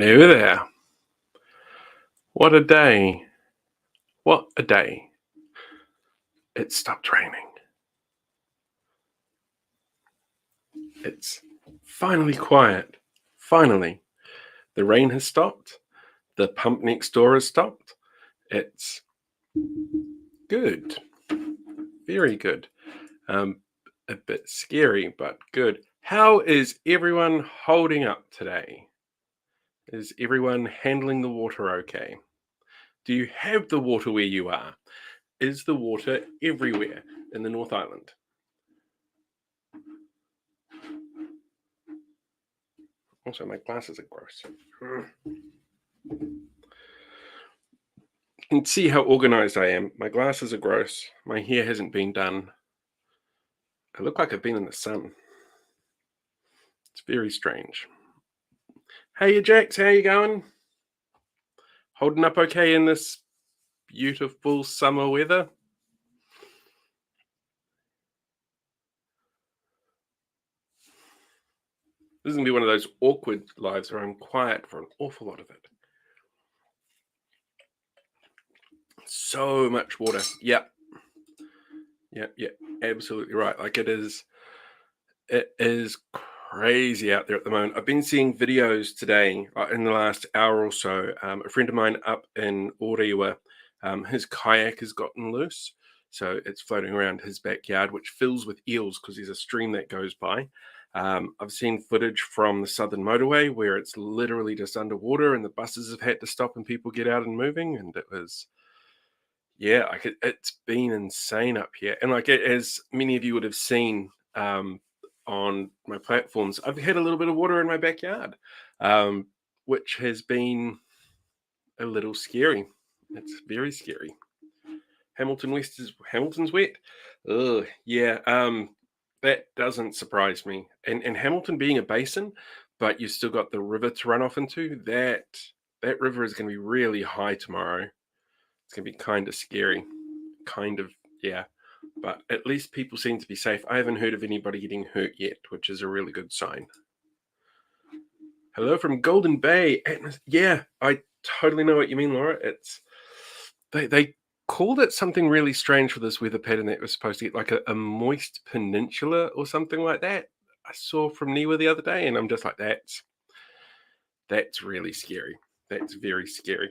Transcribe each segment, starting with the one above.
Hello there. What a day. What a day. It stopped raining. It's finally quiet. Finally. The rain has stopped. The pump next door has stopped. It's good. Very good. A bit scary, but good. How is everyone holding up today? Is everyone handling the water okay? Do you have the water where you are? Is the water everywhere in the North Island? Also, my glasses are gross. You can see how organized I am. My glasses are gross. My hair hasn't been done. I look like I've been in the sun. It's very strange. Hey, Jax, how you going? Holding up okay in this beautiful summer weather? This is going to be one of those awkward lives where I'm quiet for an awful lot of it. So much water. Yep, absolutely right. Like it is crazy out there at the moment. I've been seeing videos today in the last hour or so. A friend of mine up in Orewa, his kayak has gotten loose. So it's floating around his backyard, which fills with eels because there's a stream that goes by. I've seen footage from the Southern Motorway where it's literally just underwater and the buses have had to stop and people get out and moving. And it was, it's been insane up here. And as many of you would have seen, on my platforms, I've had a little bit of water in my backyard, which has been a little scary. It's very scary. Hamilton's wet. Ugh, yeah. That doesn't surprise me. And Hamilton being a basin, but you've still got the river to run off into. That river is going to be really high tomorrow. It's going to be kind of scary. Yeah. But at least people seem to be safe. I haven't heard of anybody getting hurt yet, which is a really good sign. Hello from Golden Bay. Yeah, I totally know what you mean, Laura. They called it something really strange for this weather pattern that was supposed to get like a moist peninsula or something like that. I saw from Niwa the other day, and I'm just like, that's really scary. That's very scary.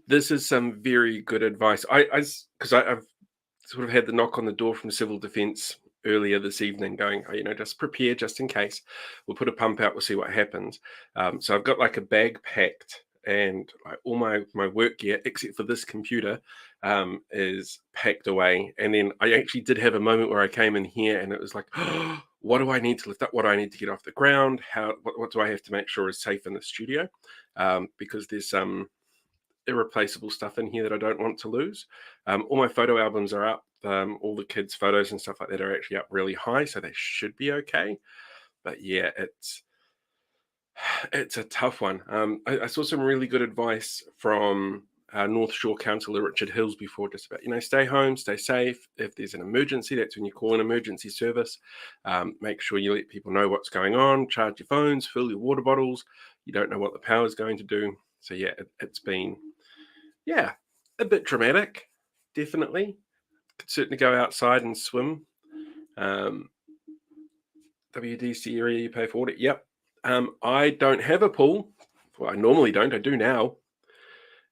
This is some very good advice. I've sort of had the knock on the door from Civil Defence earlier this evening going, just prepare just in case. We'll put a pump out, we'll see what happens. So I've got like a bag packed and like all my work gear, except for this computer, is packed away. And then I actually did have a moment where I came in here and it was like, oh, what do I need to lift up? What do I need to get off the ground? What do I have to make sure is safe in the studio? Because there's some irreplaceable stuff in here that I don't want to lose. All my photo albums are up. All the kids' photos and stuff like that are actually up really high, so they should be okay. But yeah, it's a tough one. I saw some really good advice from North Shore Councillor Richard Hills before, just about, stay home, stay safe. If there's an emergency, that's when you call an emergency service. Make sure you let people know what's going on, charge your phones, fill your water bottles. You don't know what the power is going to do. So yeah, it's been, a bit dramatic, definitely. Could certainly go outside and swim. WDC area, you pay for it. Yep. I don't have a pool. Well, I normally don't. I do now.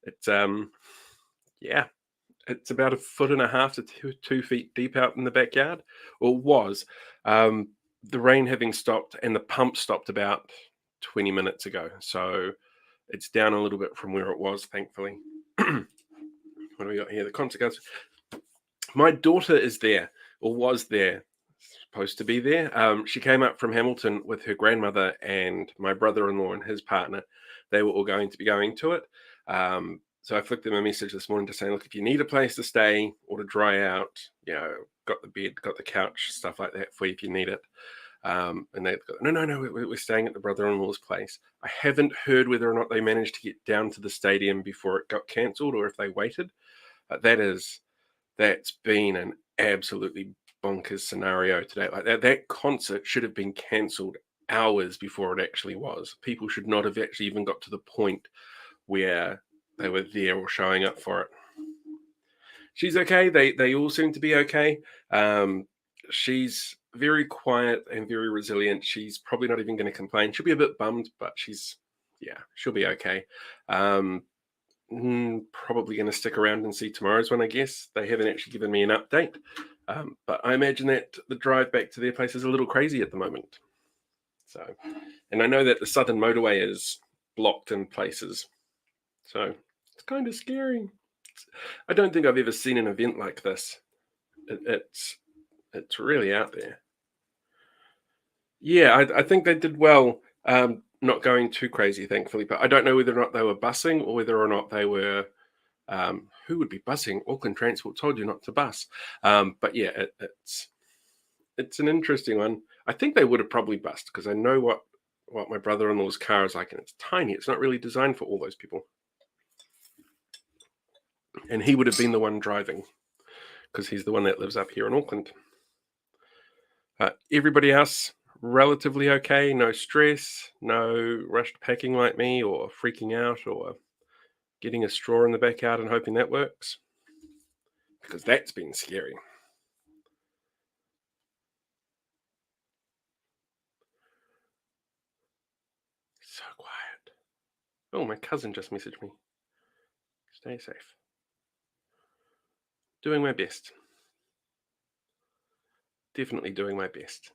It's it's about 1.5 to 2 feet deep out in the backyard, or was. The rain having stopped and the pump stopped about 20 minutes ago, so it's down a little bit from where it was, thankfully. What do we got here? The consequence. My daughter is there, or was there, supposed to be there. She came up from Hamilton with her grandmother and my brother-in-law and his partner. They were all going to be going to it. So I flicked them a message this morning to say, look, if you need a place to stay or to dry out, got the bed, got the couch, stuff like that for you if you need it. And they've got, no, we're staying at the brother-in-law's place. I haven't heard whether or not they managed to get down to the stadium before it got cancelled or if they waited. That's been an absolutely bonkers scenario today. Like that concert should have been cancelled hours before it actually was. People should not have actually even got to the point where they were there or showing up for it. She's okay. They all seem to be okay. Um, she's very quiet and very resilient. She's probably not even going to complain. She'll be a bit bummed, but she'll be okay. Um, Probably going to stick around and see tomorrow's one, I guess. They haven't actually given me an update. But I imagine that the drive back to their place is a little crazy at the moment. So, and I know that the southern motorway is blocked in places. So it's kind of scary. I don't think I've ever seen an event like this. It's really out there. Yeah, I think they did well, not going too crazy, thankfully. But I don't know whether or not they were busing or whether or not they were. Who would be busing? Auckland Transport told you not to bus. But yeah, it's an interesting one. I think they would have probably bussed because I know what my brother-in-law's car is like, and it's tiny. It's not really designed for all those people. And he would have been the one driving because he's the one that lives up here in Auckland. Everybody else, relatively okay. No stress, no rushed packing like me, or freaking out, or getting a straw in the backyard and hoping that works. Because that's been scary. So quiet. Oh, my cousin just messaged me. Stay safe. Doing my best. Definitely doing my best.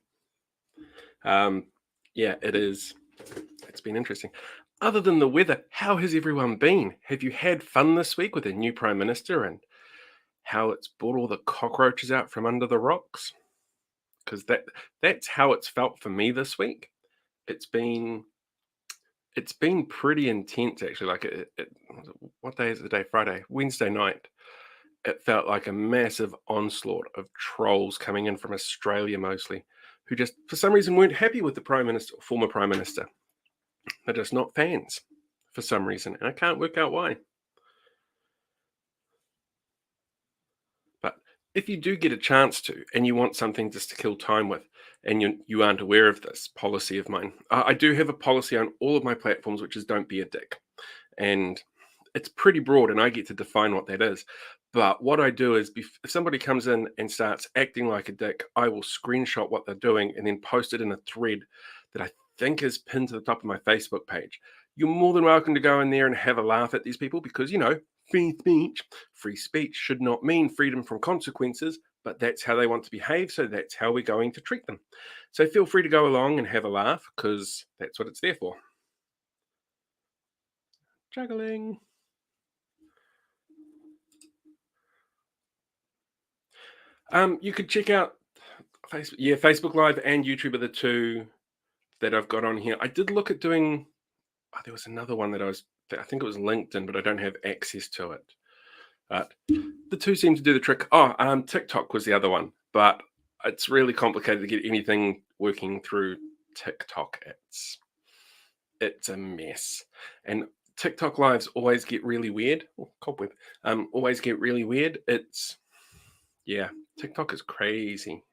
Yeah, it is. It's been interesting. Other than the weather, how has everyone been? Have you had fun this week with a new prime minister and how it's brought all the cockroaches out from under the rocks? Because that's how it's felt for me this week. It's been pretty intense actually. Like what day is it today? Friday, Wednesday night. It felt like a massive onslaught of trolls coming in from Australia mostly, who just for some reason weren't happy with the prime minister or former prime minister. They're just not fans for some reason, and I can't work out why. But if you do get a chance to, and you want something just to kill time with, and you aren't aware of this policy of mine, I do have a policy on all of my platforms, which is don't be a dick, and it's pretty broad, and I get to define what that is. But what I do is, if somebody comes in and starts acting like a dick, I will screenshot what they're doing and then post it in a thread that I think is pinned to the top of my Facebook page. You're more than welcome to go in there and have a laugh at these people because, free speech. Free speech should not mean freedom from consequences, but that's how they want to behave. So that's how we're going to treat them. So feel free to go along and have a laugh because that's what it's there for. Juggling. You could check out Facebook. Yeah, Facebook Live and YouTube are the two that I've got on here. I did look at doing. Oh, there was another one that I think it was LinkedIn, but I don't have access to it. But the two seem to do the trick. Oh, TikTok was the other one, but it's really complicated to get anything working through TikTok. It's a mess, and TikTok lives always get really weird. Oh, cobweb. Always get really weird. Yeah, TikTok is crazy.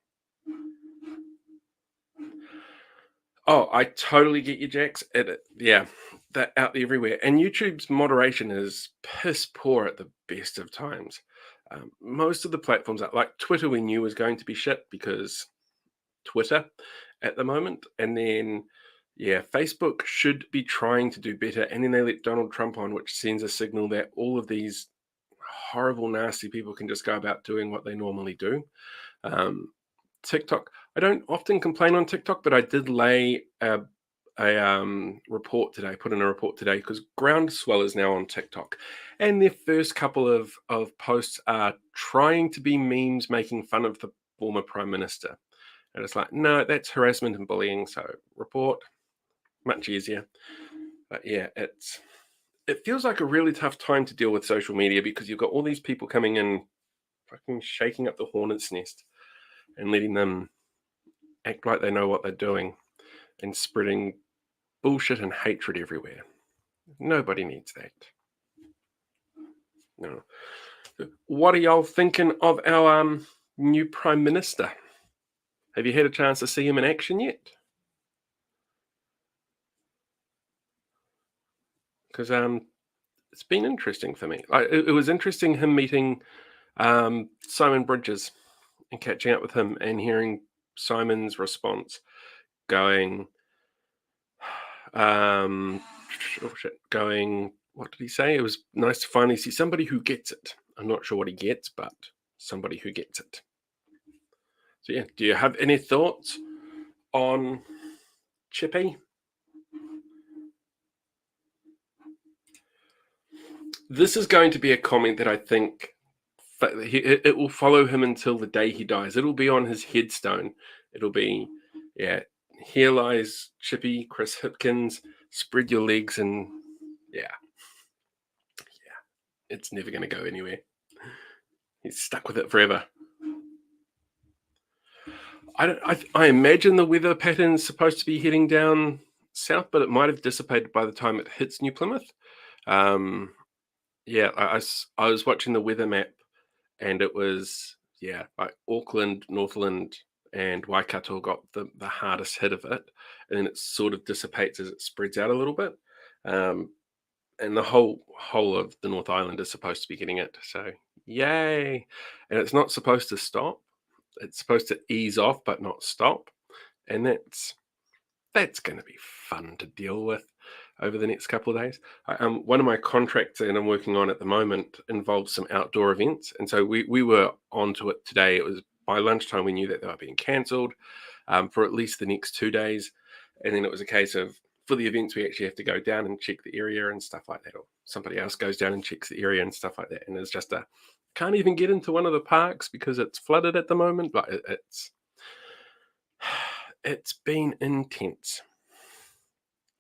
Oh, I totally get you, Jax. Yeah, that out there everywhere. And YouTube's moderation is piss poor at the best of times. Most of the platforms, like Twitter, we knew was going to be shit because Twitter at the moment. And then, yeah, Facebook should be trying to do better. And then they let Donald Trump on, which sends a signal that all of these horrible, nasty people can just go about doing what they normally do. TikTok. I don't often complain on TikTok, but I did lay a report today, put in a report today, because Groundswell is now on TikTok. And their first couple of posts are trying to be memes making fun of the former prime minister. And it's like, no, that's harassment and bullying. So report, much easier. But yeah, it feels like a really tough time to deal with social media because you've got all these people coming in, fucking shaking up the hornet's nest and letting them act like they know what they're doing and spreading bullshit and hatred everywhere. Nobody needs that. No. What are y'all thinking of our new prime minister? Have you had a chance to see him in action yet? because it's been interesting for me. It was interesting him meeting Simon Bridges and catching up with him and hearing Simon's response, going, um, oh shit, going. What did he say? It was nice to finally see somebody who gets it. I'm not sure what he gets, but somebody who gets it. So yeah, do you have any thoughts on Chippy? This is going to be a comment that I think it will follow him until the day he dies. It'll be on his headstone. It'll be, yeah, here lies Chippy, Chris Hipkins. Spread your legs, and yeah, it's never going to go anywhere. He's stuck with it forever. I imagine the weather pattern's supposed to be heading down south, but it might have dissipated by the time it hits New Plymouth. Yeah, I was watching the weather map, and it was, yeah, like Auckland, Northland, and Waikato got the hardest hit of it, and then it sort of dissipates as it spreads out a little bit. And the whole of the North Island is supposed to be getting it. So yay! And it's not supposed to stop. It's supposed to ease off, but not stop. And that's going to be fun to deal with over the next couple of days. One of my contracts that I'm working on at the moment involves some outdoor events, and so we were onto it today. It was by lunchtime we knew that they were being cancelled for at least the next 2 days, and then it was a case of, for the events we actually have to go down and check the area and stuff like that, or somebody else goes down and checks the area and stuff like that. And it's just can't even get into one of the parks because it's flooded at the moment. But it's been intense,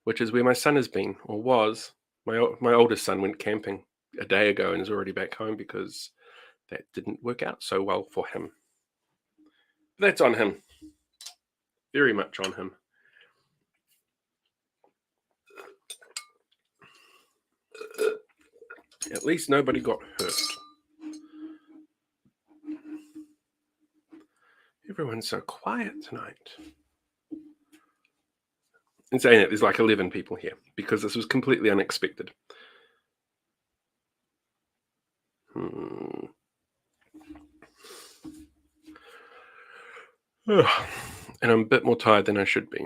which is where my son has been, or was. My oldest son went camping a day ago and is already back home because that didn't work out so well for him. But that's on him. Very much on him. At least nobody got hurt. Everyone's so quiet tonight. In saying it, there's like 11 people here because this was completely unexpected. And I'm a bit more tired than I should be,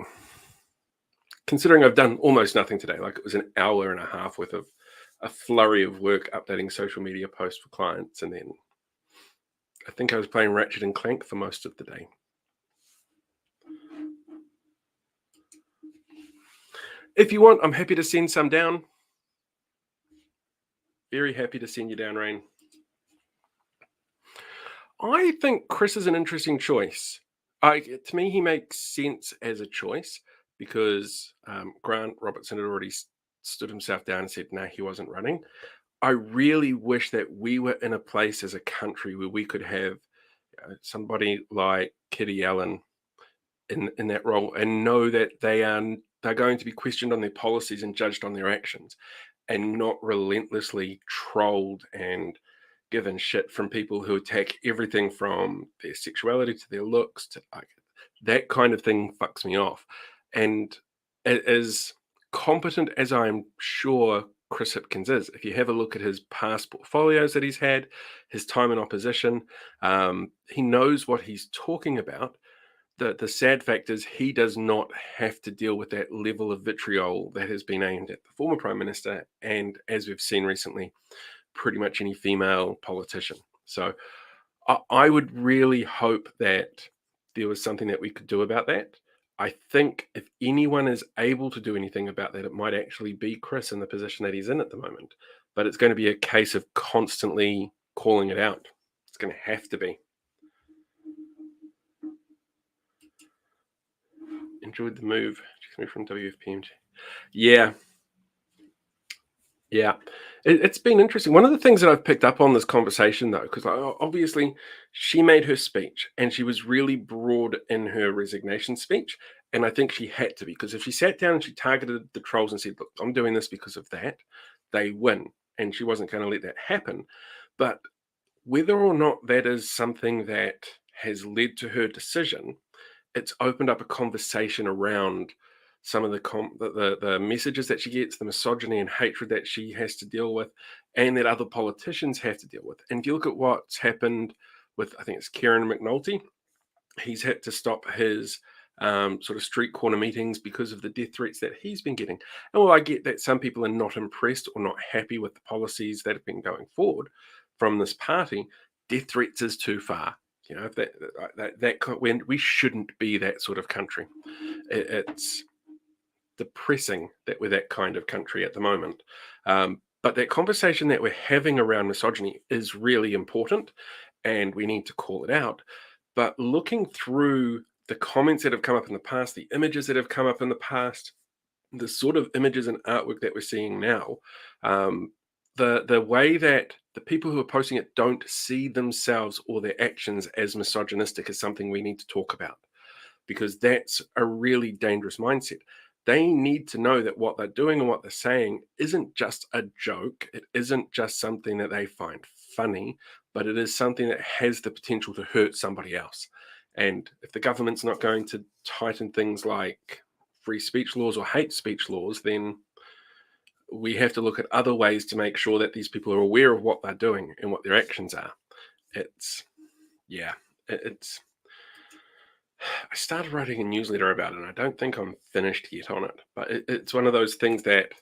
considering I've done almost nothing today. Like, it was an hour and a half worth of a flurry of work updating social media posts for clients, and then I think I was playing Ratchet and Clank for most of the day. If you want, I'm happy to send some down. Very happy to send you down, Rain. I think Chris is an interesting choice. To me, he makes sense as a choice because Grant Robertson had already stood himself down and said, no, he wasn't running. I really wish that we were in a place as a country where we could have somebody like Kitty Allen in that role and know that they're going to be questioned on their policies and judged on their actions, and not relentlessly trolled and given shit from people who attack everything from their sexuality to their looks to like that kind of thing. Fucks me off. And as competent as I'm sure Chris Hipkins is, if you have a look at his past portfolios that he's had, his time in opposition, he knows what he's talking about. The sad fact is he does not have to deal with that level of vitriol that has been aimed at the former Prime Minister, and as we've seen recently, pretty much any female politician. So I would really hope that there was something that we could do about that. I think if anyone is able to do anything about that, it might actually be Chris in the position that he's in at the moment. But it's going to be a case of constantly calling it out. It's going to have to be. Enjoyed the move. Just moved from WFPMG. Yeah. Yeah. It's been interesting. One of the things that I've picked up on this conversation, though, because obviously she made her speech and she was really broad in her resignation speech. And I think she had to be, because if she sat down and she targeted the trolls and said, look, I'm doing this because of that, they win. And she wasn't going to let that happen. But whether or not that is something that has led to her decision, it's opened up a conversation around some of the messages that she gets, the misogyny and hatred that she has to deal with, and that other politicians have to deal with. And if you look at what's happened with, I think it's Kieran McNulty, he's had to stop his sort of street corner meetings because of the death threats that he's been getting. And well, I get that some people are not impressed or not happy with the policies that have been going forward from this party. Death threats is too far. You know, when we shouldn't be that sort of country. It's depressing that we're that kind of country at the moment. But that conversation that we're having around misogyny is really important, and we need to call it out. But looking through the comments that have come up in the past, the images that have come up in the past, the sort of images and artwork that we're seeing now, um, the way that the people who are posting it don't see themselves or their actions as misogynistic is something we need to talk about, because that's a really dangerous mindset. They need to know that what they're doing and what they're saying isn't just a joke. It isn't just something that they find funny, but it is something that has the potential to hurt somebody else. And if the government's not going to tighten things like free speech laws or hate speech laws, then we have to look at other ways to make sure that these people are aware of what they're doing and what their actions are. It's, yeah, it's I started writing a newsletter about it, and I don't think I'm finished yet on it. But it's one of those things that,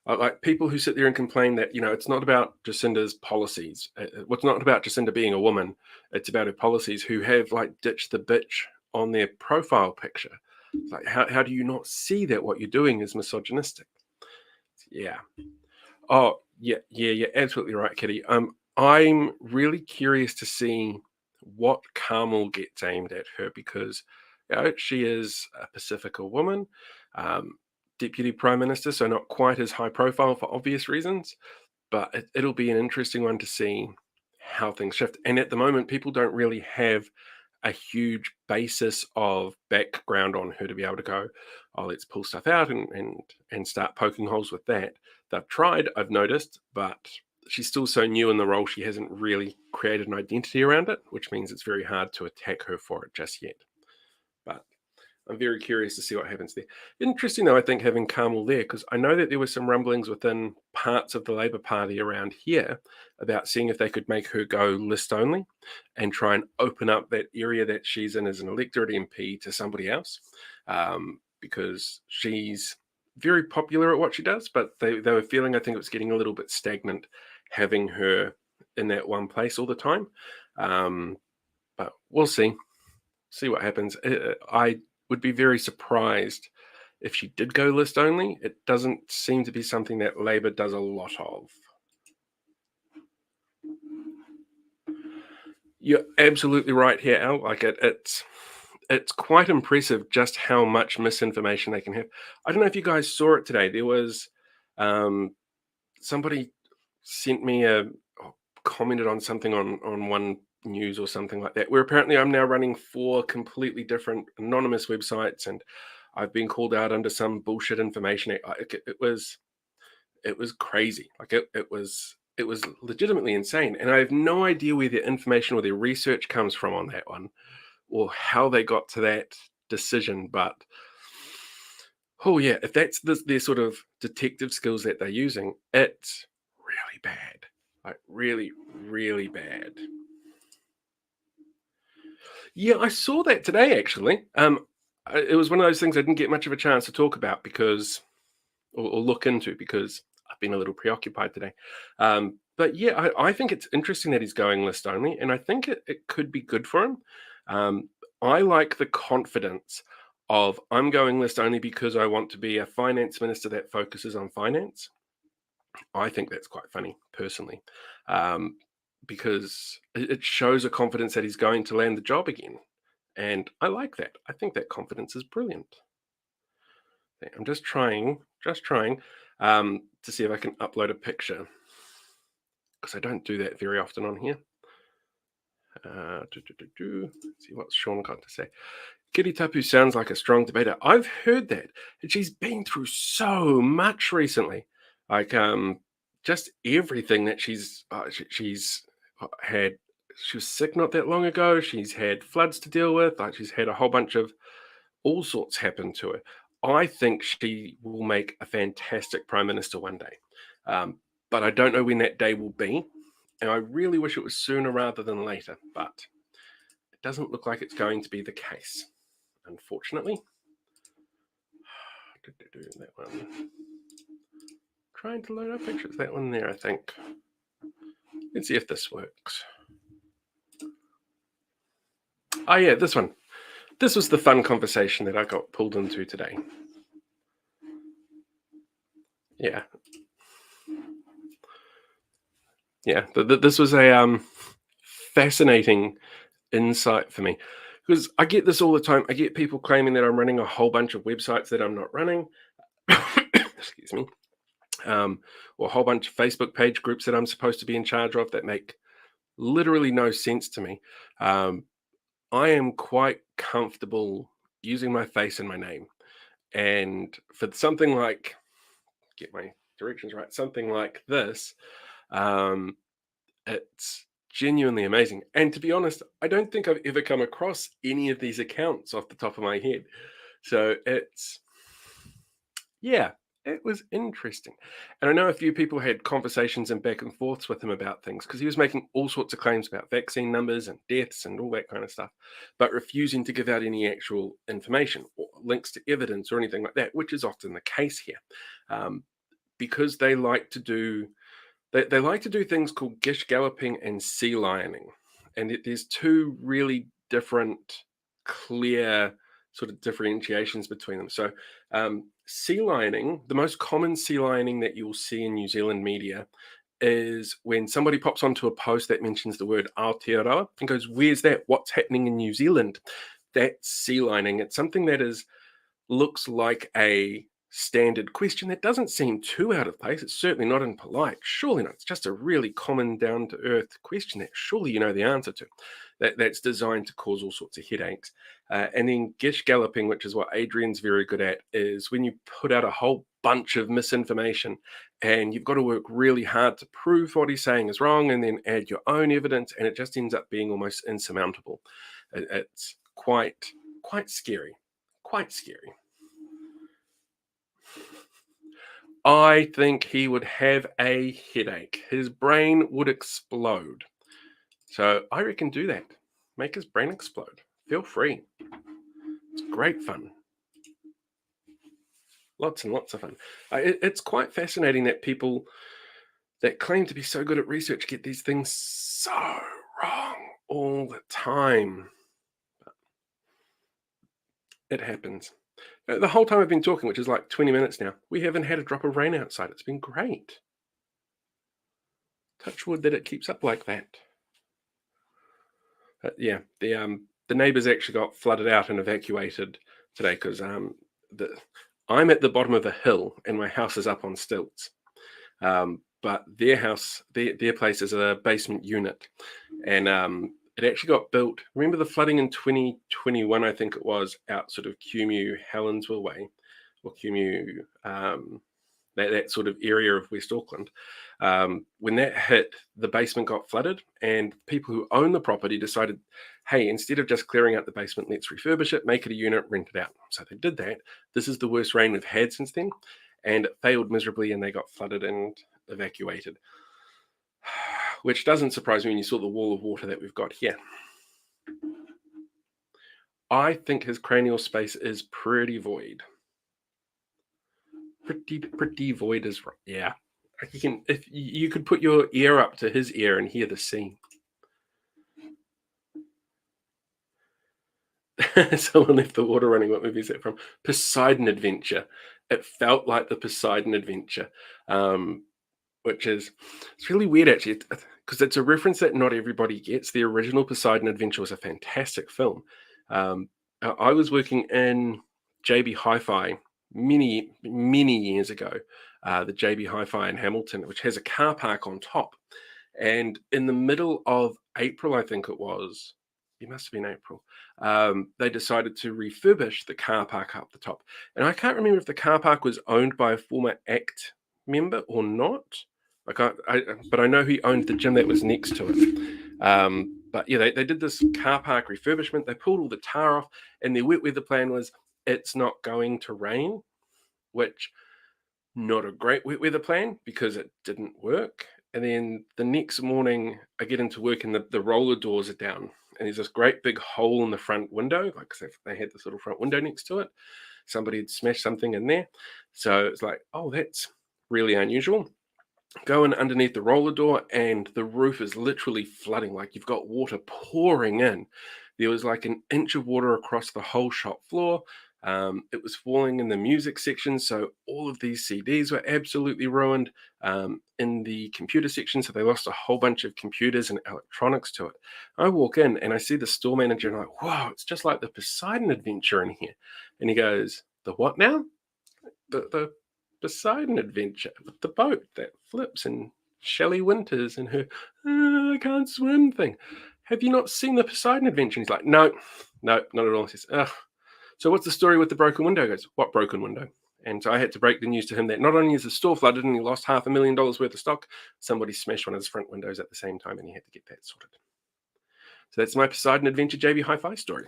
like people who sit there and complain that it's not about Jacinda's policies. It's not about Jacinda being a woman. It's about her policies. Who have like ditched the bitch on their profile picture. It's like, how do you not see that what you're doing is misogynistic? Yeah. Oh, yeah, yeah, you're absolutely right, Kitty. I'm really curious to see what Carmel gets aimed at her, because she is a Pacifica woman, um, deputy prime minister, so not quite as high profile for obvious reasons. But it'll be an interesting one to see how things shift. And at the moment, people don't really have a huge basis of background on her to be able to go, oh, let's pull stuff out and start poking holes with that. They've tried, I've noticed, but she's still so new in the role, she hasn't really created an identity around it, which means it's very hard to attack her for it just yet. But I'm very curious to see what happens there. Interesting, though, I think, having Carmel there, because I know that there were some rumblings within parts of the Labour Party around here about seeing if they could make her go list only and try and open up that area that she's in as an electorate MP to somebody else, because she's very popular at what she does, but they were feeling, I think, it was getting a little bit stagnant having her in that one place all the time. But we'll see what happens. I would be very surprised if she did go list only. It doesn't seem to be something that Labour does a lot of. You're absolutely right here, Al. Like it's quite impressive just how much misinformation they can have. I don't know if you guys saw it today. There was somebody sent me commented on something on one news or something like that, where apparently I'm now running 4 completely different anonymous websites, and I've been called out under some bullshit information. It was crazy. Like it was legitimately insane, and I have no idea where their information or their research comes from on that one, or how they got to that decision. But oh yeah, if that's their sort of detective skills that they're using, it's really bad. Like really, really bad. Yeah, I saw that today actually. It was one of those things I didn't get much of a chance to talk about because, or look into, because I've been a little preoccupied today. But yeah, I think it's interesting that he's going list only, and I think it could be good for him. I like the confidence of I'm going list only because I want to be a finance minister that focuses on finance. I think that's quite funny, personally, um, because it shows a confidence that he's going to land the job again. And I like that. I think that confidence is brilliant. I'm just trying to see if I can upload a picture, because I don't do that very often on here. Let's see what Sean got to say. Kitty Tapu sounds like a strong debater. I've heard that. And she's been through so much recently. Like just everything that she's had. She was sick not that long ago. She's had floods to deal with. Like she's had a whole bunch of all sorts happen to her. I think she will make a fantastic prime minister one day. Um, but I don't know when that day will be. And I really wish it was sooner rather than later. But it doesn't look like it's going to be the case, unfortunately. That one. Trying to load up pictures. That one there, I think. Let's see if this works. Oh, yeah, this one. This was the fun conversation that I got pulled into today. Yeah. Yeah, this was a fascinating insight for me, because I get this all the time. I get people claiming that I'm running a whole bunch of websites that I'm not running. Excuse me. Or a whole bunch of Facebook page groups that I'm supposed to be in charge of that make literally no sense to me. I am quite comfortable using my face and my name. And for something like, get my directions right, something like this, um, it's genuinely amazing. And to be honest, I don't think I've ever come across any of these accounts off the top of my head. So yeah, it was interesting. And I know a few people had conversations and back and forths with him about things, because he was making all sorts of claims about vaccine numbers and deaths and all that kind of stuff, but refusing to give out any actual information or links to evidence or anything like that, which is often the case here. Um, because they like to do things called gish galloping and sea lioning. And there's two really different, clear sort of differentiations between them. So, sea lioning, the most common sea lioning that you'll see in New Zealand media is when somebody pops onto a post that mentions the word Aotearoa and goes, "Where's that? What's happening in New Zealand?" That's sea lining. It's something that looks like a standard question that doesn't seem too out of place. It's certainly not impolite. Surely not. It's just a really common, down to earth question that surely you know the answer to. That's designed to cause all sorts of headaches. And then gish galloping, which is what Adrian's very good at, is when you put out a whole bunch of misinformation and you've got to work really hard to prove what he's saying is wrong and then add your own evidence, and it just ends up being almost insurmountable. It's quite scary. Quite scary. I think he would have a headache. His brain would explode. So I reckon do that. Make his brain explode. Feel free. It's great fun. Lots and lots of fun. It's quite fascinating that people that claim to be so good at research get these things so wrong all the time. It happens. The whole time I've been talking, which is like 20 minutes now, we haven't had a drop of rain outside. It's been great. Touch wood that it keeps up like that. Yeah, the neighbours actually got flooded out and evacuated today, because I'm at the bottom of a hill and my house is up on stilts. But their house, their place is a basement unit, and it actually got built. Remember the flooding in 2021, I think it was, out sort of Cumu, Helensville way, or Cumu, that sort of area of West Auckland. When that hit, the basement got flooded, and people who own the property decided, hey, instead of just clearing out the basement, let's refurbish it, make it a unit, rent it out. So they did that. This is the worst rain we've had since then, and it failed miserably, and they got flooded and evacuated. Which doesn't surprise me when you saw the wall of water that we've got here. I think his cranial space is pretty void. Pretty void is right. Yeah. If you could put your ear up to his ear and hear the sea. Someone left the water running. What movie is that from? Poseidon Adventure. It felt like the Poseidon Adventure, which is, it's really weird actually, because it's a reference that not everybody gets. The original Poseidon Adventure was a fantastic film. I was working in JB Hi-Fi many years ago, the JB Hi-Fi in Hamilton, which has a car park on top. And in the middle of April, I think it was, it must have been April, they decided to refurbish the car park up the top. And I can't remember if the car park was owned by a former ACT member or not. But I know he owned the gym that was next to it. But yeah, they did this car park refurbishment. They pulled all the tar off, and their wet weather plan was, it's not going to rain, which not a great wet weather plan because it didn't work. And then the next morning, I get into work and the roller doors are down. And there's this great big hole in the front window, like they had this little front window next to it. Somebody had smashed something in there. So it's like, oh, that's really unusual. Go in underneath the roller door, and the roof is literally flooding. Like you've got water pouring in. There was like an inch of water across the whole shop floor. It was falling in the music section, so all of these CDs were absolutely ruined. In the computer section, so they lost a whole bunch of computers and electronics to it. I walk in and I see the store manager, and I'm like, wow, it's just like the Poseidon Adventure in here. And he goes, the what now? The Poseidon Adventure with the boat that flips and Shelley Winters and her I can't swim thing. Have you not seen the Poseidon Adventure? And he's like, no, no, not at all. He says, ugh. So what's the story with the broken window? He goes, what broken window? And so I had to break the news to him that not only is the store flooded and he lost $500,000 worth of stock, somebody smashed one of his front windows at the same time and he had to get that sorted. So that's my Poseidon Adventure JB Hi-Fi story.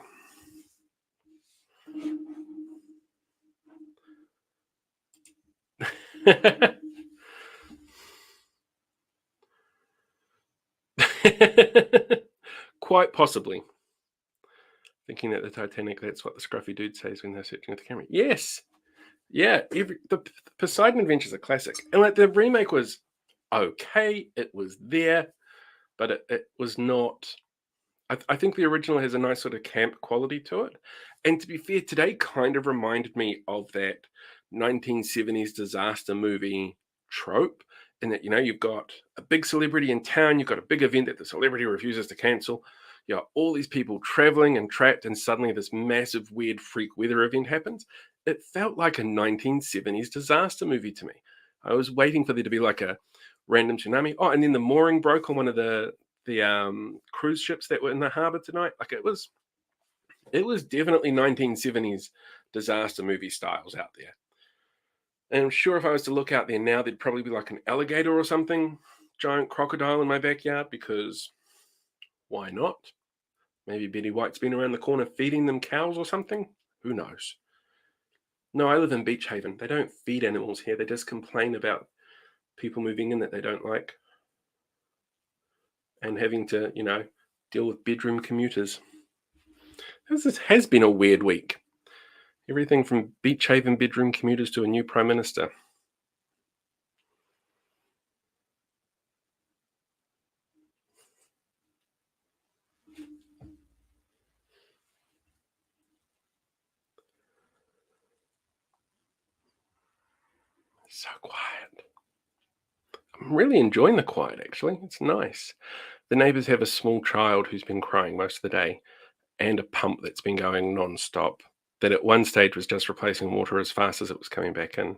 Quite possibly. Thinking that the Titanic, that's what the scruffy dude says when they're searching at the camera. Yes. Yeah. The Poseidon Adventure is a classic. And like the remake was okay. It was there, but it was not. I think the original has a nice sort of camp quality to it. And to be fair, today kind of reminded me of that 1970s disaster movie trope. In that, you've got a big celebrity in town, you've got a big event that the celebrity refuses to cancel. You got all these people traveling and trapped, and suddenly this massive, weird freak weather event happens. It felt like a 1970s disaster movie to me. I was waiting for there to be like a random tsunami. Oh, and then the mooring broke on one of the cruise ships that were in the harbor tonight. Like it was definitely 1970s disaster movie styles out there. And I'm sure if I was to look out there now, there'd probably be like an alligator or something, giant crocodile in my backyard, because why not? Maybe Betty White's been around the corner feeding them cows or something. Who knows? No, I live in Beach Haven. They don't feed animals here. They just complain about people moving in that they don't like and having to, deal with bedroom commuters. This has been a weird week. Everything from Beach Haven bedroom commuters to a new prime minister. So quiet. I'm really enjoying the quiet, actually. It's nice. The neighbors have a small child who's been crying most of the day and a pump that's been going non-stop that at one stage was just replacing water as fast as it was coming back in.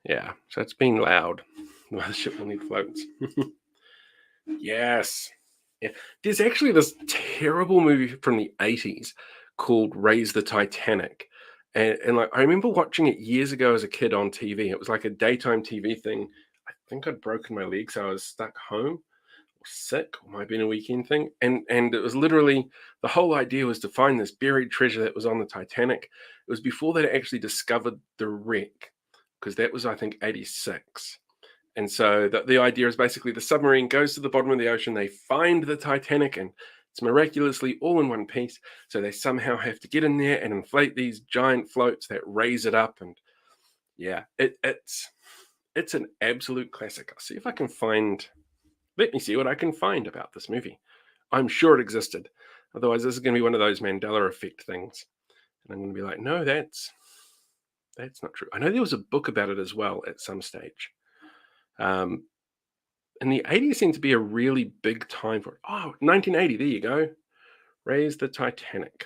Yeah, so it's been loud. The ship will need floats. Yes. Yeah. There's actually this terrible movie from the 80s called Raise the Titanic. And like I remember watching it years ago as a kid on TV. It was like a daytime TV thing. I think I'd broken my leg, so I was stuck home or sick, or might have been a weekend thing. And it was literally the whole idea was to find this buried treasure that was on the Titanic. It was before they actually discovered the wreck, because that was, I think, 86. And so the idea is basically the submarine goes to the bottom of the ocean, they find the Titanic, and it's miraculously all in one piece. So they somehow have to get in there and inflate these giant floats that raise it up. And yeah, it's an absolute classic. I'll see if I can find. Let me see what I can find about this movie. I'm sure it existed. Otherwise, this is going to be one of those Mandela effect things, and I'm going to be like, no, that's not true. I know there was a book about it as well at some stage. Um, and the 80s seemed to be a really big time for it. Oh, 1980, there you go. Raise the Titanic.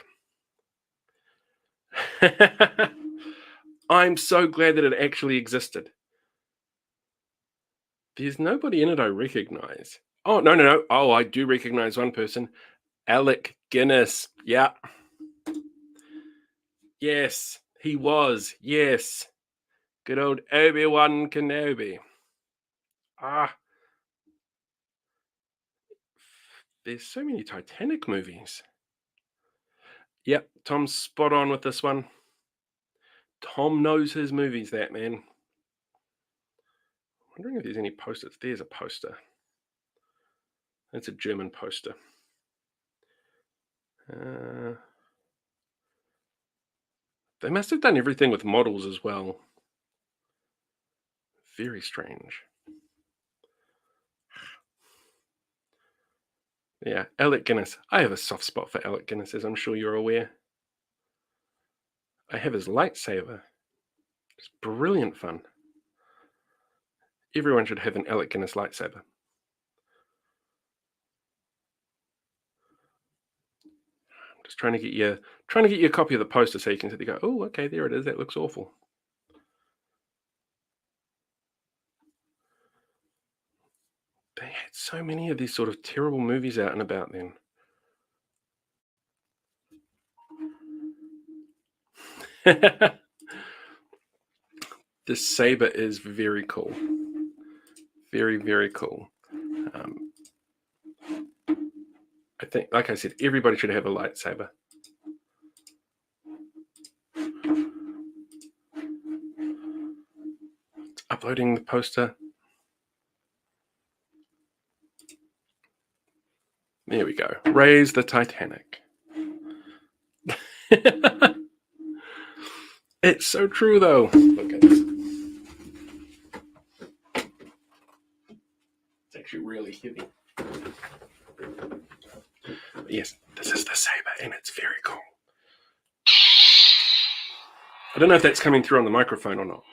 I'm so glad that it actually existed. There's nobody in it I recognize. Oh, no, no, no. Oh, I do recognize one person. Alec Guinness. Yeah. Yes, he was. Yes. Good old Obi-Wan Kenobi. Ah, there's so many Titanic movies. Yep, Tom's spot on with this one. Tom knows his movies, that man. Wondering if there's any posters. There's a poster. That's a German poster. They must have done everything with models as well. Very strange. Yeah, Alec Guinness. I have a soft spot for Alec Guinness, as I'm sure you're aware. I have his lightsaber. It's brilliant fun. Everyone should have an Alec Guinness lightsaber. I'm just trying to get you a copy of the poster so you can sit there and go, oh, okay, there it is. That looks awful. They had so many of these sort of terrible movies out and about then. This saber is very cool. Very, very cool. I think, like I said, everybody should have a lightsaber. It's uploading the poster. There we go. Raise the Titanic. It's so true, though. Look at this. It's actually really heavy. But yes, this is the saber, and it's very cool. I don't know if that's coming through on the microphone or not.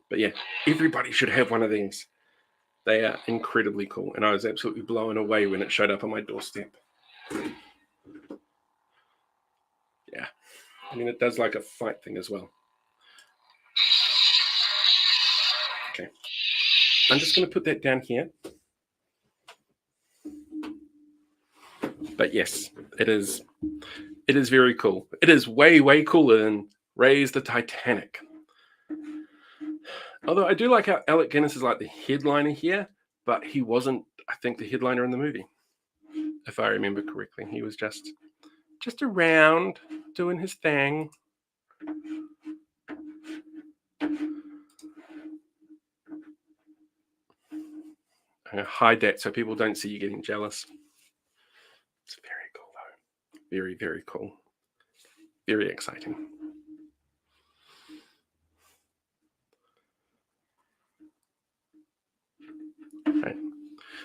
But yeah, everybody should have one of these. They are incredibly cool, and I was absolutely blown away when it showed up on my doorstep. Yeah, I mean, it does like a fight thing as well. Okay, I'm just going to put that down here. But yes, it is very cool. It is way, way cooler than Raise the Titanic. Although I do like how Alec Guinness is like the headliner here, but he wasn't, I think, the headliner in the movie. If I remember correctly, he was just around doing his thing. I'm going to hide that so people don't see you getting jealous. It's very cool, though. Very, very cool. Very exciting. Right.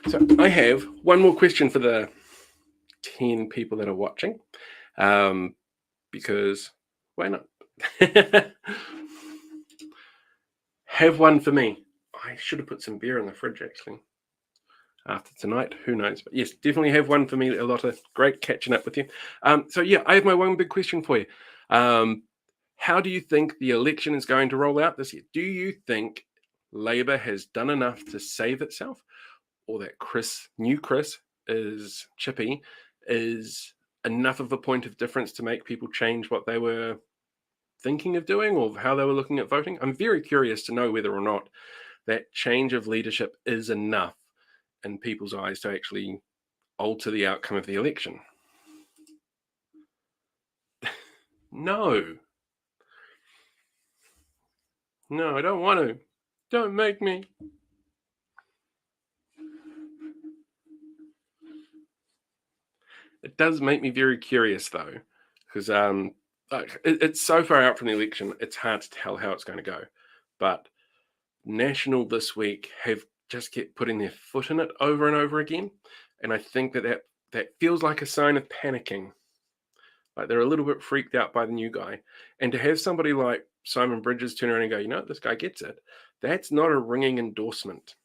So I have one more question for the 10 people that are watching, because why not? Have one for me. I should have put some beer in the fridge, actually. After tonight, who knows? But yes, definitely have one for me. A lot of great catching up with you. So yeah, I have my one big question for you. How do you think the election is going to roll out this year? Do you think Labour has done enough to save itself, or that new Chris is Chippy, is enough of a point of difference to make people change what they were thinking of doing or how they were looking at voting? I'm very curious to know whether or not that change of leadership is enough in people's eyes to actually alter the outcome of the election. No, I don't want to. Don't make me. It does make me very curious, though, because it's so far out from the election, it's hard to tell how it's going to go. But National this week have just kept putting their foot in it over and over again, and I think that feels like a sign of panicking. Like they're a little bit freaked out by the new guy, and to have somebody like Simon Bridges turn around and go, you know, this guy gets it. That's not a ringing endorsement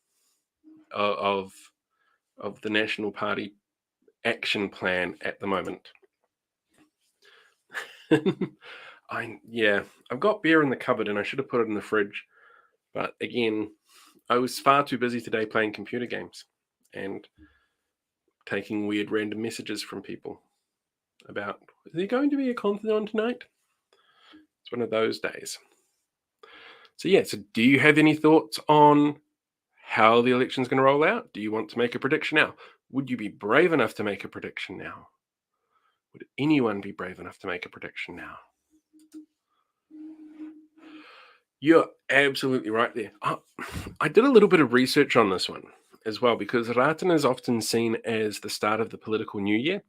of the National Party action plan at the moment. I've got beer in the cupboard and I should have put it in the fridge, but again, I was far too busy today playing computer games and taking weird random messages from people about, is there going to be a concert on tonight? It's one of those days. So do you have any thoughts on how the election's going to roll out? Do you want to make a prediction now? Would you be brave enough to make a prediction now? Would anyone be brave enough to make a prediction now? You're absolutely right there. I did a little bit of research on this one as well because Ratana is often seen as the start of the political new year,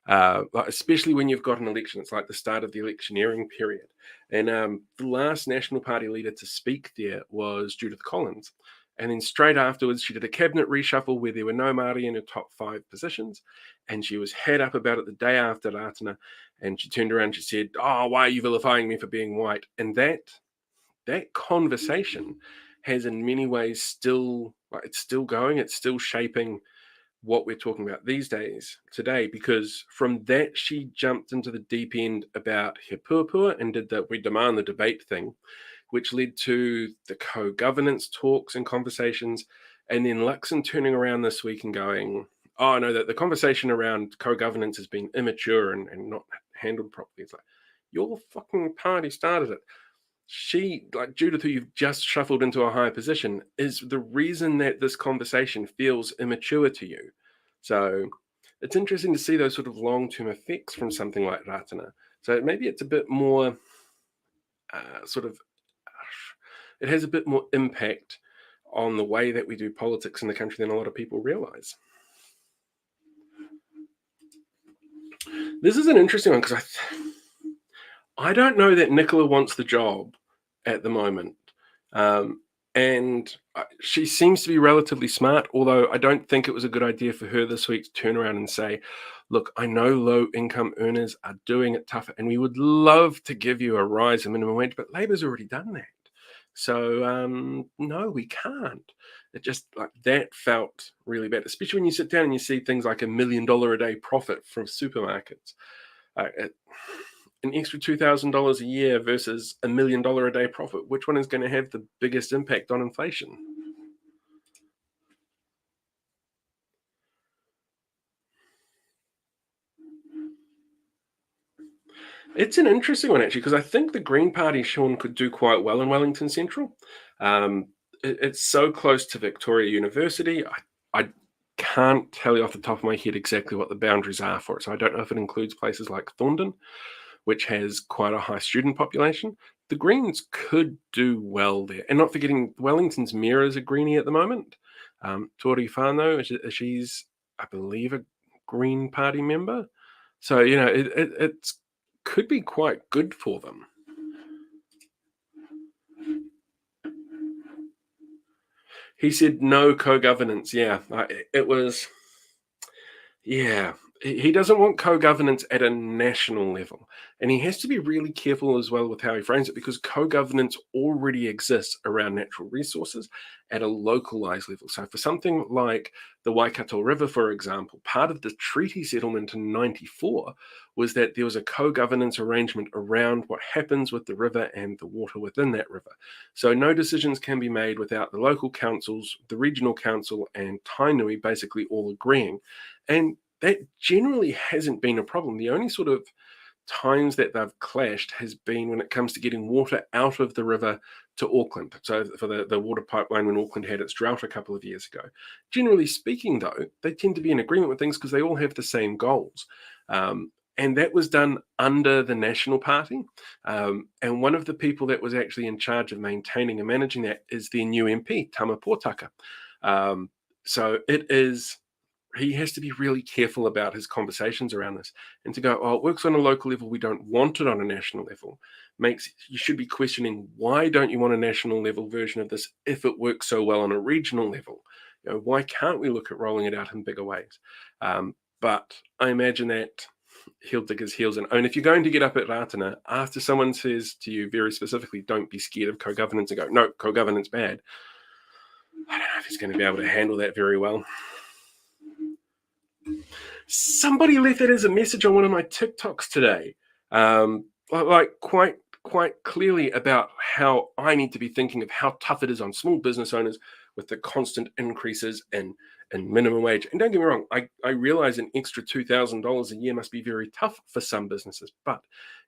like, especially when you've got an election. It's like the start of the electioneering period. And the last National Party leader to speak there was Judith Collins. And then straight afterwards, she did a cabinet reshuffle where there were no Māori in her top 5 positions. And she was head up about it the day after Ratana. And she turned around and she said, "Oh, why are you vilifying me for being white?" And that conversation has in many ways still, like, it's still going, it's still shaping what we're talking about these days today, because from that she jumped into the deep end about He Puapua and did the "we demand the debate" thing, which led to the co-governance talks and conversations, and then Luxon turning around this week and going, "Oh no, that the conversation around co-governance has been immature and not handled properly." It's like, your fucking party started it. She, like Judith, who you've just shuffled into a higher position, is the reason that this conversation feels immature to you. So it's interesting to see those sort of long-term effects from something like Ratana. So maybe it's a bit more sort of, it has a bit more impact on the way that we do politics in the country than a lot of people realize. This is an interesting one because I don't know that Nicola wants the job at the moment. And she seems to be relatively smart, although I don't think it was a good idea for her this week to turn around and say, "Look, I know low income earners are doing it tougher, and we would love to give you a rise in minimum wage, but Labor's already done that. So, no, we can't." It just, like, that felt really bad, especially when you sit down and you see things like $1 million a day profit from supermarkets. An extra $2,000 a year versus $1 million a day profit. Which one is going to have the biggest impact on inflation? It's an interesting one, actually, because I think the Green Party, Sean, could do quite well in Wellington Central. Um, it's so close to Victoria University. I can't tell you off the top of my head exactly what the boundaries are for it. So I don't know if it includes places like Thorndon, which has quite a high student population. The Greens could do well there. And not forgetting, Wellington's mayor is a Greenie at the moment. Tori Whānau, she's, I believe, a Green Party member. So, it's could be quite good for them. He said no co-governance. Yeah, it was. Yeah, he doesn't want co-governance at a national level. And he has to be really careful as well with how he frames it, because co-governance already exists around natural resources at a localized level. So for something like the Waikato River, for example, part of the treaty settlement in 94 was that there was a co-governance arrangement around what happens with the river and the water within that river. So no decisions can be made without the local councils, the regional council, and Tainui basically all agreeing. And that generally hasn't been a problem. The only sort of times that they've clashed has been when it comes to getting water out of the river to Auckland. So for the water pipeline when Auckland had its drought a couple of years ago. Generally speaking, though, they tend to be in agreement with things because they all have the same goals. And that was done under the National Party. And one of the people that was actually in charge of maintaining and managing that is their new MP, Tama Pōtaka. So it is, he has to be really careful about his conversations around this, and to go, "Oh, it works on a local level, we don't want it on a national level," makes you should be questioning, why don't you want a national level version of this if it works so well on a regional level? Why can't we look at rolling it out in bigger ways? But I imagine that he'll dig his heels in. And if you're going to get up at Ratana after someone says to you very specifically, "Don't be scared of co-governance," and go, "No, co-governance bad," I don't know if he's going to be able to handle that very well. Somebody left that as a message on one of my TikToks today, like quite clearly about how I need to be thinking of how tough it is on small business owners with the constant increases in minimum wage. And don't get me wrong, I realize an extra $2,000 a year must be very tough for some businesses. But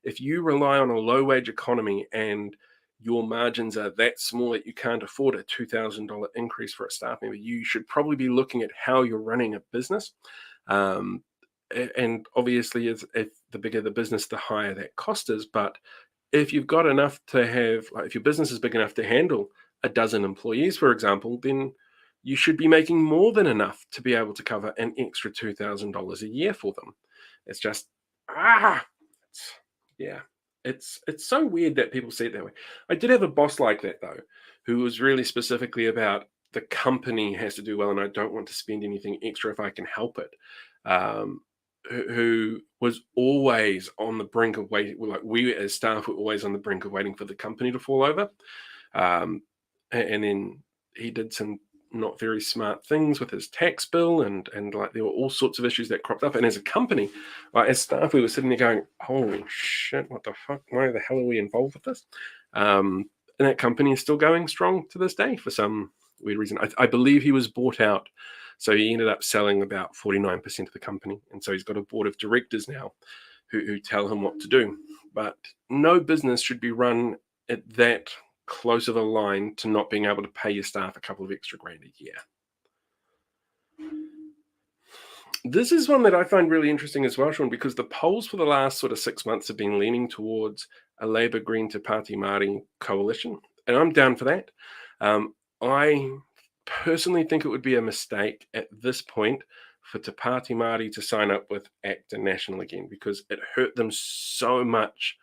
if you rely on a low wage economy and your margins are that small that you can't afford a $2,000 increase for a staff member, you should probably be looking at how you're running a business. and obviously, if the bigger the business, the higher that cost is. But if you've got enough to have, like, if your business is big enough to handle a dozen employees, for example, then you should be making more than enough to be able to cover an extra $2,000 a year for them. It's just it's, yeah, it's so weird that people see it that way. I did have a boss like that though, who was really specifically about the company has to do well, and I don't want to spend anything extra if I can help it. Um, who was always on the brink of waiting. Like, we as staff were always on the brink of waiting for the company to fall over. Um, and then he did some not very smart things with his tax bill, and like there were all sorts of issues that cropped up. And as a company, like as staff, we were sitting there going, "Holy shit, what the fuck? Why the hell are we involved with this?" And that company is still going strong to this day for some weird reason. I believe he was bought out, so he ended up selling about 49% of the company, and so he's got a board of directors now who tell him what to do. But no business should be run at that close of a line to not being able to pay your staff a couple of extra grand a year. This is one that I find really interesting as well, Sean, because the polls for the last sort of 6 months have been leaning towards a Labour Green to Party Māori coalition, and I'm down for that. I personally think it would be a mistake at this point for Te Pāti Māori to sign up with ACT and National again, because it hurt them so much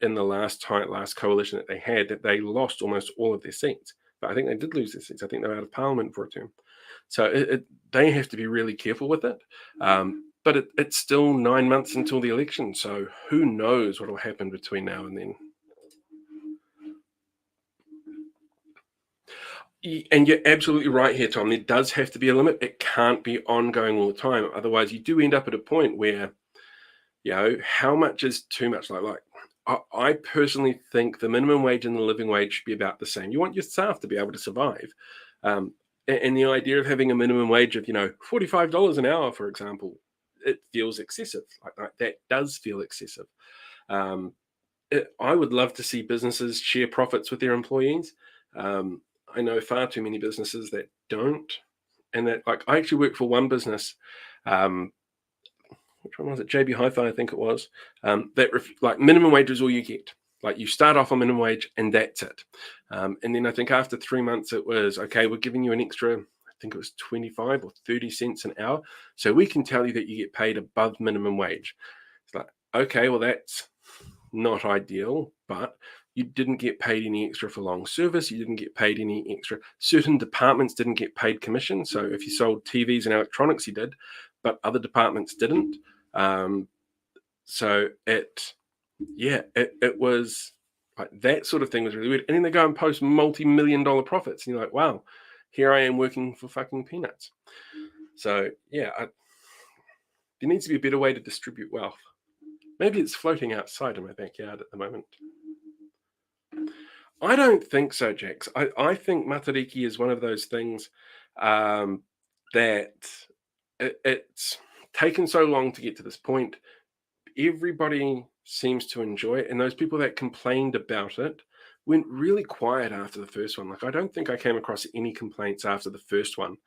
in the last coalition that they had, that they lost almost all of their seats. But I think they did lose their seats. I think they're out of Parliament for a term. So they have to be really careful with it. But it's still 9 months until the election. So who knows what will happen between now and then. And you're absolutely right here, Tom. There does have to be a limit. It can't be ongoing all the time. Otherwise, you do end up at a point where, how much is too much? Like I personally think the minimum wage and the living wage should be about the same. You want your staff to be able to survive. And the idea of having a minimum wage of, $45 an hour, for example, it feels excessive. Like that does feel excessive. I would love to see businesses share profits with their employees. I know far too many businesses that don't, and that, like, I actually work for one business. Which one was it? JB Hi-Fi, I think it was. Like, minimum wage is all you get. Like, you start off on minimum wage and that's it. And then I think after 3 months it was, okay, we're giving you an extra, I think it was 25 or 30 cents an hour. So we can tell you that you get paid above minimum wage. It's like, okay, well, that's not ideal, but you didn't get paid any extra for long service. You didn't get paid any extra. Certain departments didn't get paid commission. So if you sold TVs and electronics, you did, but other departments didn't. So it was like, that sort of thing was really weird. And then they go and post multi-million-dollar profits, and you're like, wow, here I am working for fucking peanuts. So there needs to be a better way to distribute wealth. Maybe it's floating outside in my backyard at the moment. I don't think so, Jax. I think Matariki is one of those things that it's taken so long to get to this point. Everybody seems to enjoy it, and those people that complained about it went really quiet after the first one. Like, I don't think I came across any complaints after the first one,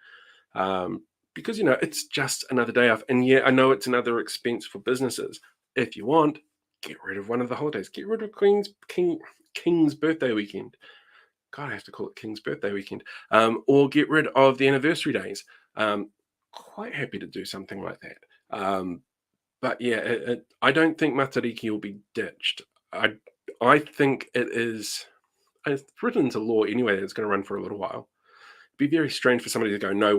because it's just another day off. And yeah, I know it's another expense for businesses. If you want, get rid of one of the holidays. Get rid of King's birthday weekend. God, I have to call it King's birthday weekend. Or get rid of the anniversary days. Quite happy to do something like that. But yeah, I don't think Matariki will be ditched. I think it's written into law anyway that it's going to run for a little while. It'd be very strange for somebody to go, no,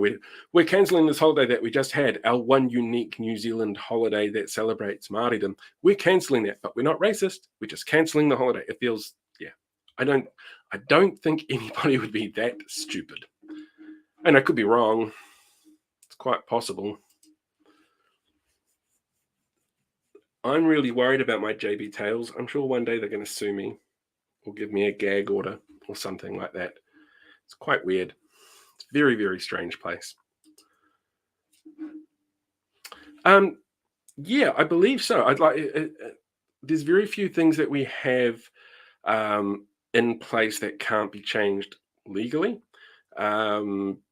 we're cancelling this holiday that we just had, our one unique New Zealand holiday that celebrates Māoridom. We're cancelling that, but we're not racist. We're just cancelling the holiday. It feels, I don't think anybody would be that stupid. And I could be wrong. It's quite possible. I'm really worried about my JB Tails. I'm sure one day they're going to sue me or give me a gag order or something like that. It's quite weird. It's a very, very strange place. Yeah, I believe so. I'd like. There's very few things that we have in place that can't be changed legally.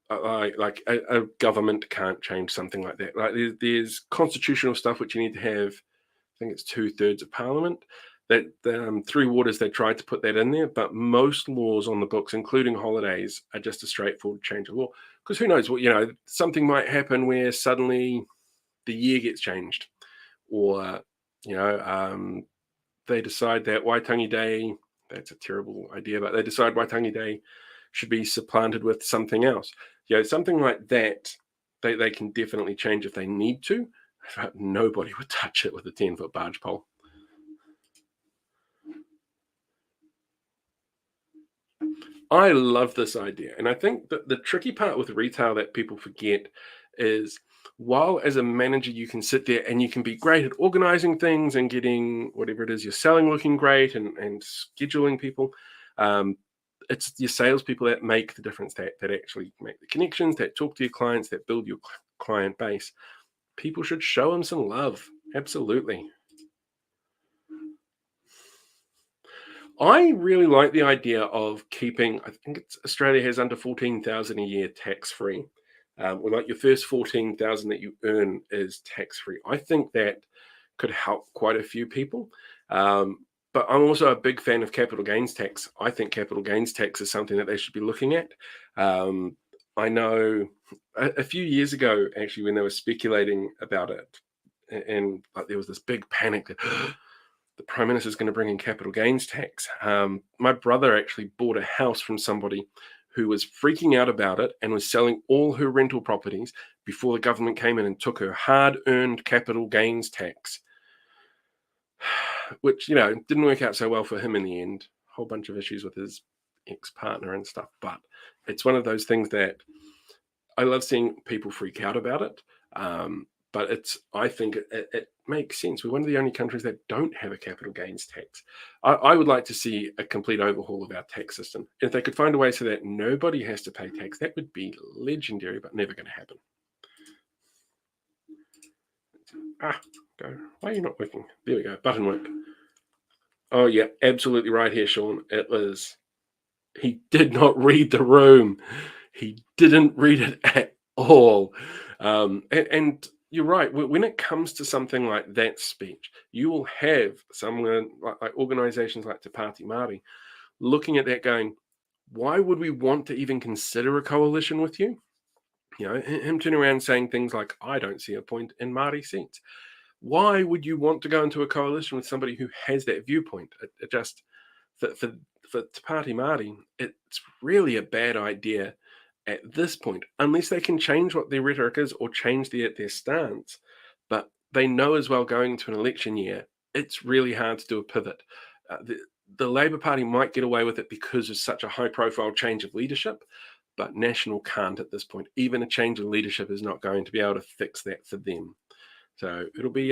Like a government can't change something like that. Like there's constitutional stuff which you need to have. I think it's 2/3 of Parliament. That three waters they tried to put that in there, but most laws on the books, including holidays, are just a straightforward change of law. Because who knows what something might happen where suddenly the year gets changed, or you know they decide that Waitangi Day, that's a terrible idea, but they decide Waitangi Day should be supplanted with something else. Something like that, they can definitely change if they need to, but nobody would touch it with a 10-foot barge pole. I love this idea. And I think that the tricky part with retail that people forget is while as a manager you can sit there and you can be great at organizing things and getting whatever it is you're selling looking great and scheduling people, um, it's your salespeople that make the difference, that actually make the connections, that talk to your clients, that build your client base. People should show them some love. Absolutely. I really like the idea of keeping. I think Australia has under 14,000 a year tax free. Or like your first 14,000 that you earn is tax free. I think that could help quite a few people. Um, but I'm also a big fan of capital gains tax. I think capital gains tax is something that they should be looking at. Um, I know a few years ago, actually, when they were speculating about it, and like there was this big panic that the prime minister is going to bring in capital gains tax. My brother actually bought a house from somebody who was freaking out about it and was selling all her rental properties before the government came in and took her hard-earned capital gains tax, which didn't work out so well for him in the end. A whole bunch of issues with his ex-partner and stuff, but it's one of those things that I love seeing people freak out about it. But I think it makes sense. We're one of the only countries that don't have a capital gains tax. I would like to see a complete overhaul of our tax system. If they could find a way so that nobody has to pay tax, that would be legendary, but never going to happen. Go. Why are you not working? There we go. Button work. Oh, yeah, absolutely right here, Sean. It was. He did not read the room. He didn't read it at all. And you're right. When it comes to something like that speech, you will have someone like organizations like Te Pāti Māori looking at that going, why would we want to even consider a coalition with you? Him turning around saying things like, I don't see a point in Māori seats. Why would you want to go into a coalition with somebody who has that viewpoint? It just for Te Pāti Māori, it's really a bad idea at this point, unless they can change what their rhetoric is or change their stance. But they know as well going into an election year, it's really hard to do a pivot. The Labour Party might get away with it because of such a high profile change of leadership, but National can't at this point. Even a change of leadership is not going to be able to fix that for them. So it'll be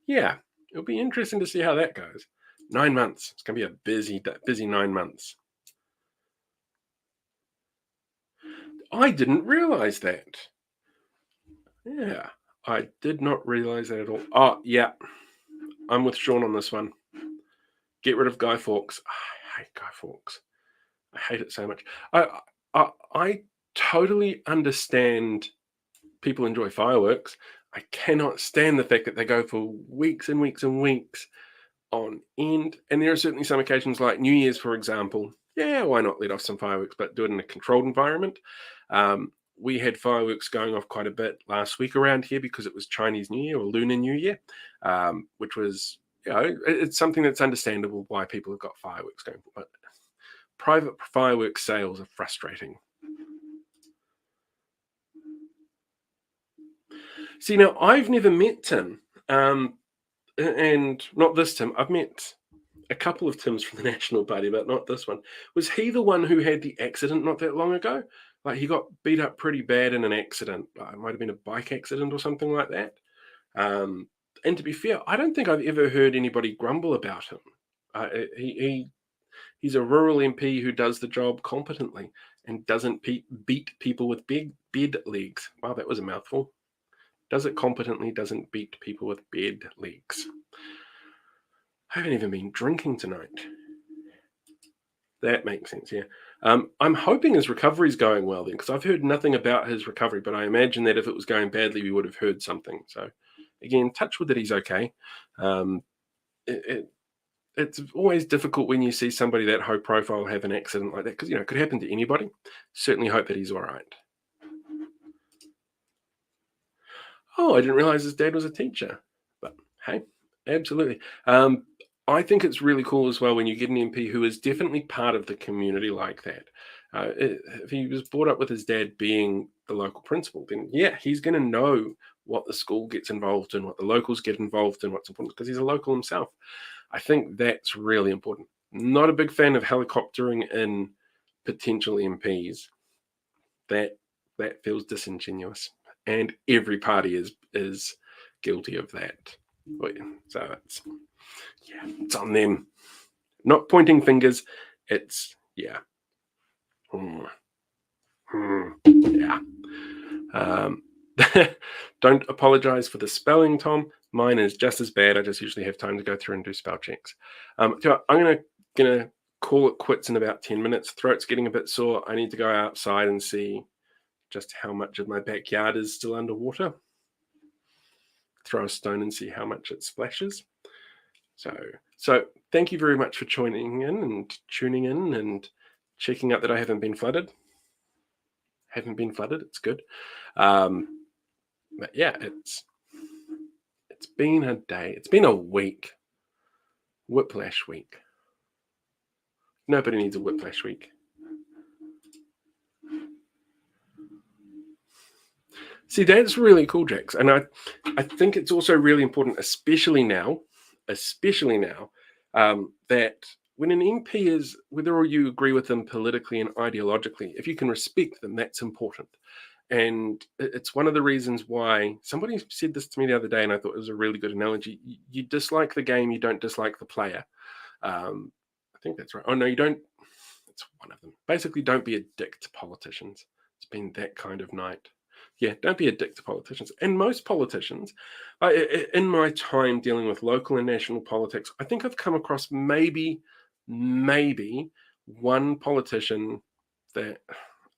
yeah, it'll be interesting to see how that goes. 9 months. It's going to be a busy 9 months. I didn't realize that. Yeah, I did not realize that at all. Oh, yeah, I'm with Sean on this one. Get rid of Guy Fawkes. I hate Guy Fawkes. I hate it so much. I totally understand people enjoy fireworks. I cannot stand the fact that they go for weeks and weeks and weeks on end. And there are certainly some occasions like New Year's, for example. Yeah, why not let off some fireworks, but do it in a controlled environment? We had fireworks going off quite a bit last week around here because it was Chinese New Year or Lunar New Year, which was, it's something that's understandable why people have got fireworks going. But private fireworks sales are frustrating. See, now I've never met Tim, and not this Tim. I've met a couple of Tims from the National Party, but not this one. Was he the one who had the accident not that long ago? Like he got beat up pretty bad in an accident. It might have been a bike accident or something like that. Um, and to be fair, I don't think I've ever heard anybody grumble about him. He's a rural MP who does the job competently and doesn't beat people with big bed legs. Wow, that was a mouthful. Does it competently, doesn't beat people with bed legs. I haven't even been drinking tonight. That makes sense, yeah. I'm hoping his recovery's going well then, because I've heard nothing about his recovery, but I imagine that if it was going badly, we would have heard something. So, again, touch wood that he's okay. Um, it, it, it's always difficult when you see somebody that high profile have an accident like that, because it could happen to anybody. Certainly hope that he's all right. Oh, I didn't realize his dad was a teacher. But hey, absolutely. I think it's really cool as well when you get an MP who is definitely part of the community like that. If he was brought up with his dad being the local principal, then yeah, he's going to know what the school gets involved in, what the locals get involved in, what's important, because he's a local himself. I think that's really important. Not a big fan of helicoptering in potential MPs. That feels disingenuous, and every party is guilty of that. So it's on them. Not pointing fingers. It's yeah. Hmm. Yeah. Um, don't apologize for the spelling, Tom. Mine is just as bad. I just usually have time to go through and do spell checks. So I'm gonna call it quits in about 10 minutes. Throat's getting a bit sore. I need to go outside and see just how much of my backyard is still underwater. Throw a stone and see how much it splashes. So thank you very much for joining in and tuning in and checking out that I haven't been flooded. Haven't been flooded. It's good. But yeah, it's been a day. It's been a week. Whiplash week. Nobody needs a whiplash week. See, that's really cool, Jax. And I think it's also really important, especially now, that when an MP is, whether or you agree with them politically and ideologically, if you can respect them, that's important. And it's one of the reasons why somebody said this to me the other day, and I thought it was a really good analogy. You dislike the game, you don't dislike the player. I think that's right. Oh, no, you don't. It's one of them. Basically, don't be a dick to politicians. It's been that kind of night. Yeah, don't be a dick to politicians. And most politicians, in my time dealing with local and national politics, I think I've come across maybe one politician that,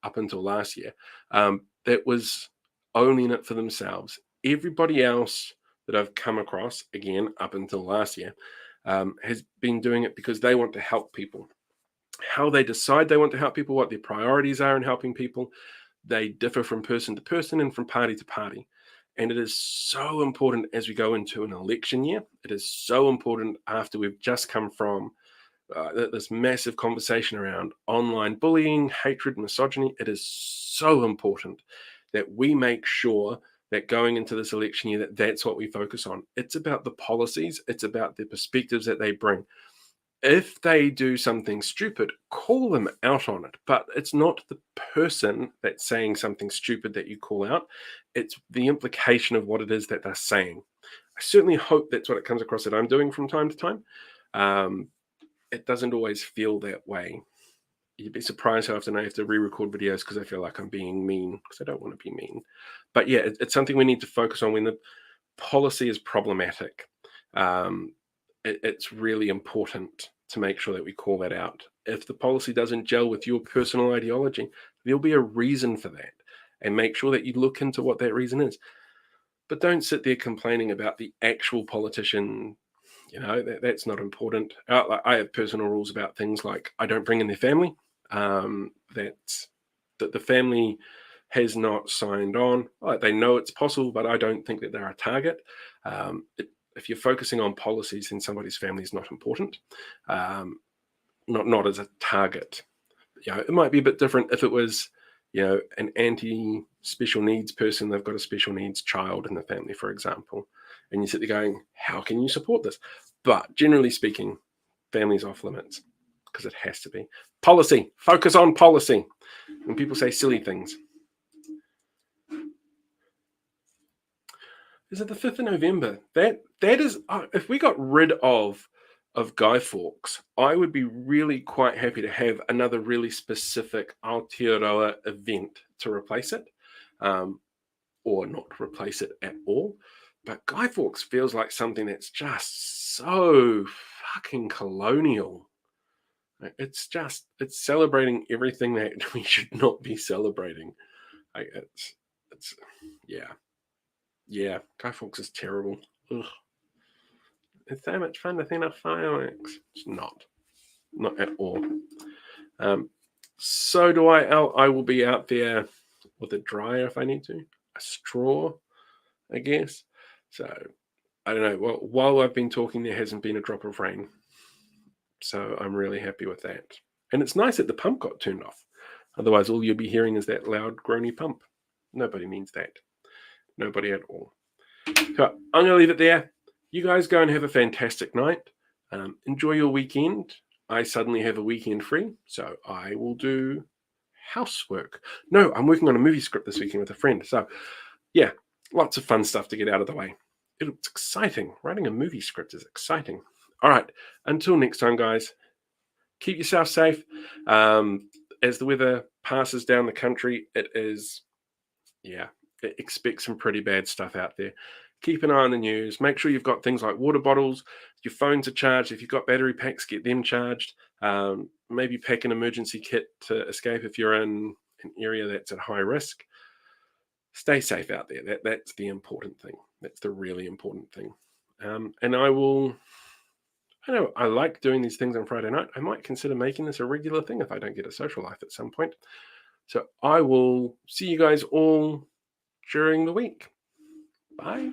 up until last year, that was only in it for themselves. Everybody else that I've come across, again, up until last year, has been doing it because they want to help people. How they decide they want to help people, what their priorities are in helping people, they differ from person to person and from party to party. And it is so important as we go into an election year. It is so important after we've just come from this massive conversation around online bullying, hatred, misogyny. It is so important that we make sure that going into this election year, that's what we focus on. It's about the policies. It's about the perspectives that they bring. If they do something stupid, call them out on it. But it's not the person that's saying something stupid that you call out. It's the implication of what it is that they're saying. I certainly hope that's what it comes across that I'm doing from time to time. It doesn't always feel that way. You'd be surprised how often I have to re-record videos because I feel like I'm being mean, because I don't want to be mean. But yeah, it's something we need to focus on when the policy is problematic. It's really important to make sure that we call that out. If the policy doesn't gel with your personal ideology, there'll be a reason for that, and make sure that you look into what that reason is. But don't sit there complaining about the actual politician. That's not important. I have personal rules about things like I don't bring in their family. That the family has not signed on. They know it's possible, but I don't think that they're a target. If you're focusing on policies, then somebody's family is not important, not as a target. It might be a bit different if it was, an anti-special needs person. They've got a special needs child in the family, for example, and you sit there going, "How can you support this?" But generally speaking, family's off limits because it has to be. Policy. Focus on policy. When people say silly things. Is it the 5th of November? That is, if we got rid of Guy Fawkes, I would be really quite happy to have another really specific Aotearoa event to replace it, or not replace it at all. But Guy Fawkes feels like something that's just so fucking colonial. It's celebrating everything that we should not be celebrating. It's yeah, yeah. Guy Fawkes is terrible. Ugh. It's so much fun to think of fireworks. It's not at all. Um, so do I. I will be out there with a dryer if I need to, a straw, I guess. So I don't know. Well, while I've been talking, there hasn't been a drop of rain, so I'm really happy with that. And it's nice that the pump got turned off. Otherwise, all you'll be hearing is that loud, groany pump. Nobody means that. Nobody at all. So I'm going to leave it there. You guys go and have a fantastic night. Enjoy your weekend. I suddenly have a weekend free, so I will do housework. No, I'm working on a movie script this weekend with a friend. So, yeah, lots of fun stuff to get out of the way. It's exciting. Writing a movie script is exciting. All right, until next time, guys, keep yourself safe. As the weather passes down the country, expect some pretty bad stuff out there. Keep an eye on the news. Make sure you've got things like water bottles. Your phones are charged. If you've got battery packs, get them charged. Maybe pack an emergency kit to escape if you're in an area that's at high risk. Stay safe out there. That's the important thing. That's the really important thing. And I know I like doing these things on Friday night. I might consider making this a regular thing if I don't get a social life at some point. So I will see you guys all during the week. Bye.